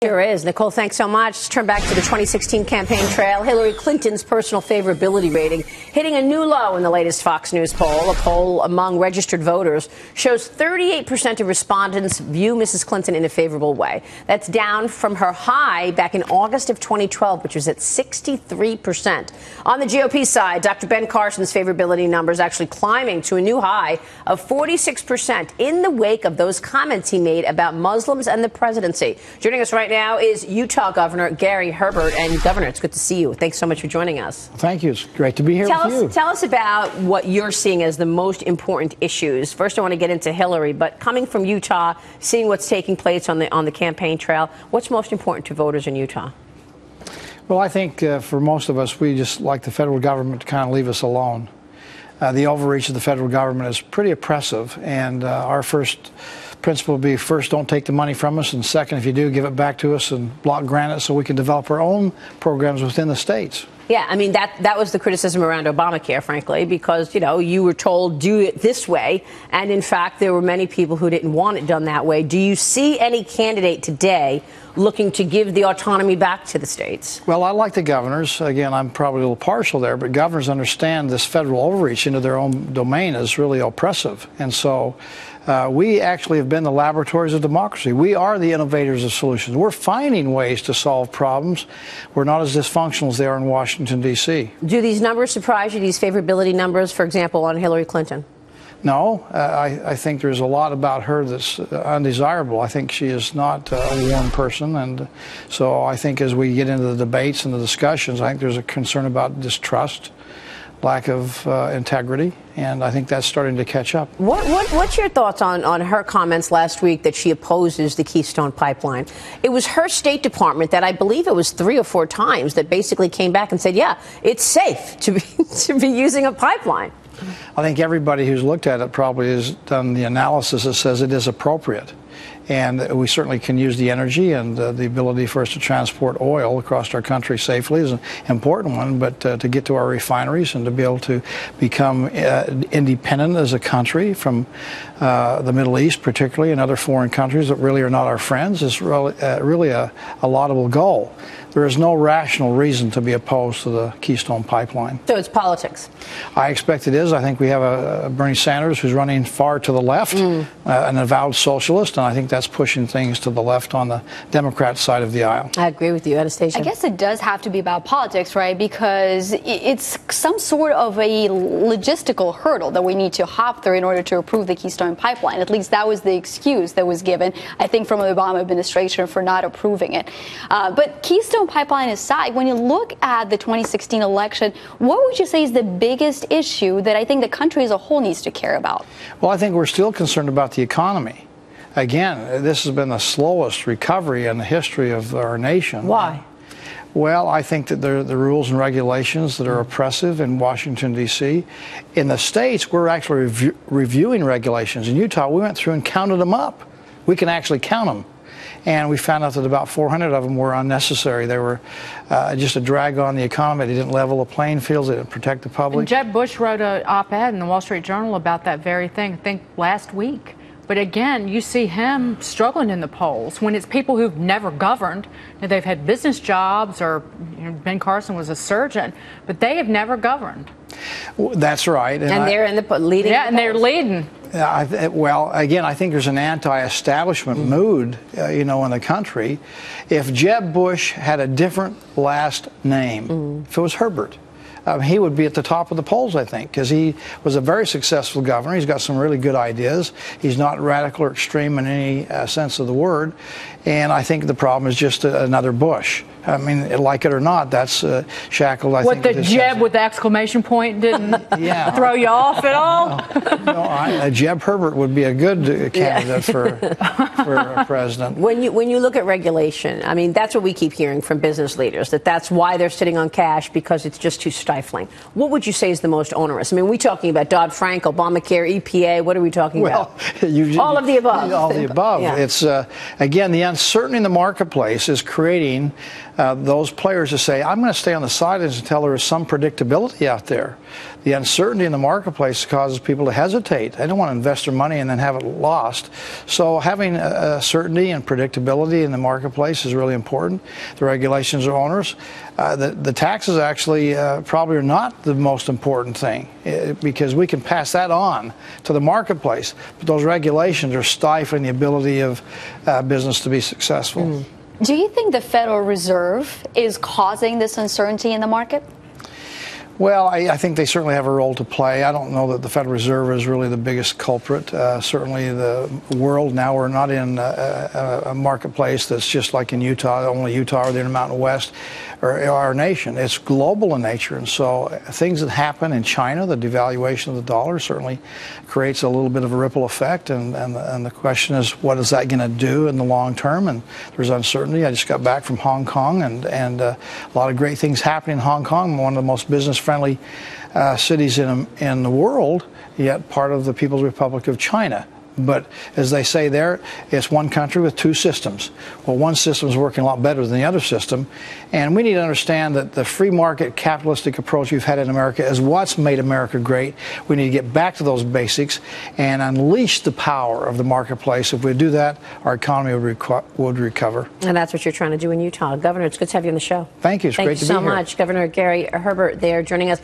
Sure is. Nicole, thanks so much. Let's turn back to the 2016 campaign trail. Hillary Clinton's personal favorability rating hitting a new low in the latest Fox News poll. A poll among registered voters shows 38% of respondents view Mrs. Clinton in a favorable way. That's down from her high back in August of 2012, which was at 63%. On the GOP side, Dr. Ben Carson's favorability numbers actually climbing to a new high of 46% in the wake of those comments he made about Muslims and the presidency. Joining us right now is Utah Governor Gary Herbert. And Governor, it's good to see you. Thanks so much for joining us. Thank you. It's great to be here with you. Tell us about what you're seeing as the most important issues. First, I want to get into Hillary, but coming from Utah, seeing what's taking place on the campaign trail, what's most important to voters in Utah? Well, I think for most of us, we just like the federal government to kind of leave us alone. The overreach of the federal government is pretty oppressive, and our first principle would be, first, don't take the money from us, and second, if you do, give it back to us and block grant it so we can develop our own programs within the states. Yeah, I mean, that was the criticism around Obamacare, frankly, because, you know, you were told do it this way. And in fact, there were many people who didn't want it done that way. Do you see any candidate today looking to give the autonomy back to the states? Well, I like the governors. Again, I'm probably a little partial there, but governors understand this federal overreach into their own domain is really oppressive. And so we actually have been the laboratories of democracy. We are the innovators of solutions. We're finding ways to solve problems. We're not as dysfunctional as they are in Washington, D.C. Do these numbers surprise you, these favorability numbers, for example, on Hillary Clinton? No, I think there's a lot about her that's undesirable. I think she is not a warm person, and so I think as we get into the debates and the discussions, I think there's a concern about distrust, lack of integrity, and I think that's starting to catch up. What's your thoughts on her comments last week that she opposes the Keystone pipeline? It was her State Department that I believe it was 3 or 4 times that basically came back and said, yeah, it's safe to be using a pipeline. I think everybody who's looked at it probably has done the analysis that says it is appropriate. And we certainly can use the energy, and the ability for us to transport oil across our country safely is an important one, but to get to our refineries and to be able to become independent as a country from the Middle East, particularly, and other foreign countries that really are not our friends, is really a laudable goal. There is no rational reason to be opposed to the Keystone pipeline. So it's politics? I expect it is. I think we have a Bernie Sanders who's running far to the left, an avowed socialist, and I think that's pushing things to the left on the Democrat side of the aisle. I agree with you. Anastasia? I guess it does have to be about politics, right? Because it's some sort of a logistical hurdle that we need to hop through in order to approve the Keystone pipeline. At least that was the excuse that was given, I think, from the Obama administration for not approving it. But Keystone pipeline aside, when you look at the 2016 election, what would you say is the biggest issue that I think the country as a whole needs to care about? Well, I think we're still concerned about the economy. Again, this has been the slowest recovery in the history of our nation. Why? Well, I think that there are the rules and regulations that are oppressive in Washington, D.C. In the states, we're actually reviewing regulations. In Utah, we went through and counted them up. We can actually count them. And we found out that about 400 of them were unnecessary. They were just a drag on the economy. They didn't level the playing fields. They didn't protect the public. And Jeb Bush wrote an op-ed in the Wall Street Journal about that very thing, I think last week. But again, you see him struggling in the polls when it's people who've never governed. They've had business jobs, or Ben Carson was a surgeon, but they have never governed. That's right. And they're in the leading. Yeah, and they're leading. Well, again, I think there's an anti-establishment mood, in the country. If Jeb Bush had a different last name, if it was Herbert, he would be at the top of the polls, I think, because he was a very successful governor. He's got some really good ideas. He's not radical or extreme in any sense of the word. And I think the problem is just another Bush. I mean, like it or not, that's shackled, I think. What, the Jeb with the exclamation point didn't throw you off at all? No, Jeb Herbert would be a good candidate for president. When you look at regulation, I mean, that's what we keep hearing from business leaders, that's why they're sitting on cash, because it's just too stifling. What would you say is the most onerous? I mean, we're talking about Dodd-Frank, Obamacare, EPA. What are we talking about? All of the above. All of the above. Yeah. It's, again, the uncertainty in the marketplace is creating those players to say, I'm going to stay on the sidelines until there is some predictability out there. The uncertainty in the marketplace causes people to hesitate. They don't want to invest their money and then have it lost. So having certainty and predictability in the marketplace is really important. The regulations are onerous. The taxes actually probably are not the most important thing because we can pass that on to the marketplace. But those regulations are stifling the ability of business to be successful. Mm. Do you think the Federal Reserve is causing this uncertainty in the market? Well, I think they certainly have a role to play. I don't know that the Federal Reserve is really the biggest culprit. Certainly the world, now we're not in a marketplace that's just like in Utah, only Utah or the Intermountain West, or our nation. It's global in nature, and so things that happen in China, the devaluation of the dollar certainly creates a little bit of a ripple effect, and the question is, what is that going to do in the long term? And there's uncertainty. I just got back from Hong Kong, and a lot of great things happening in Hong Kong, one of the most business-friendly cities in the world, yet part of the People's Republic of China. But as they say there, it's one country with two systems. Well, one system is working a lot better than the other system. And we need to understand that the free market capitalistic approach we've had in America is what's made America great. We need to get back to those basics and unleash the power of the marketplace. If we do that, our economy would recover. And that's what you're trying to do in Utah. Governor, it's good to have you on the show. Thank you. It's great to be here. Thank you so much. Governor Gary Herbert there joining us.